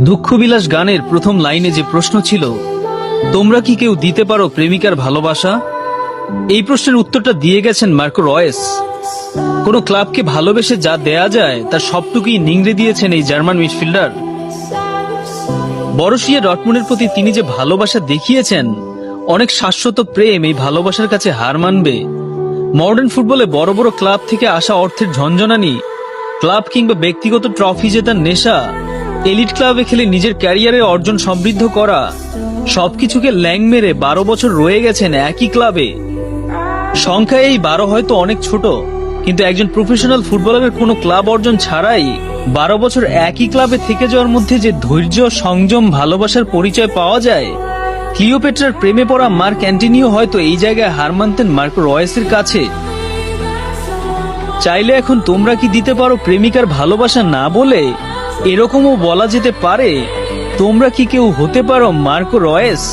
দুঃখবিলাস গানের প্রথম লাইনে যে প্রশ্ন ছিল, তোমরা কি কেউ দিতে পারো প্রেমিকার ভালোবাসা, এই প্রশ্নের উত্তরটা দিয়ে গেছেন মার্কো রয়েস। কোনো ক্লাবকে ভালোবেসে যা দেয়া যায় তার সবটুকুই নিংড়ে দিয়েছেন এই জার্মান মিডফিল্ডার। বরুসিয়া ডর্টমুন্ডের প্রতি তিনি যে ভালোবাসা দেখিয়েছেন, অনেক শাশ্বত প্রেম এই ভালোবাসার কাছে হার মানবে। মডার্ন ফুটবলে বড় বড় ক্লাব থেকে আসা অর্থের ঝনঝনানি, ক্লাব কিংবা ব্যক্তিগত ট্রফি জেতার নেশা, এলিট ক্লাবে খেলে নিজের ক্যারিয়ারের অর্জন সমৃদ্ধ করা, সবকিছুকে ল্যাং মেরে 12 বছর রয়ে গেছেন একই ক্লাবে। সংখ্যায় এই 12 হয়তো অনেক ছোট, কিন্তু একজন প্রফেশনাল ফুটবলারের কোনো ক্লাব অর্জন ছাড়াই 12 বছর একই ক্লাবে থেকে যাওয়ার মধ্যে যে ধৈর্য, সংযম, ভালোবাসার পরিচয় পাওয়া যায়, ক্লিওপেট্রার প্রেমে পড়া মার্ক অ্যান্টনিও হয়তো এই জায়গায় হার মানতেন মার্কো রয়েসের কাছে। চাইলে এখন তোমরা কি দিতে পারো প্রেমিকার ভালোবাসা না বলে এরকমও বলা যেতে পারে, তোমরা কি কেউ হতে পারো মার্কো রয়েস।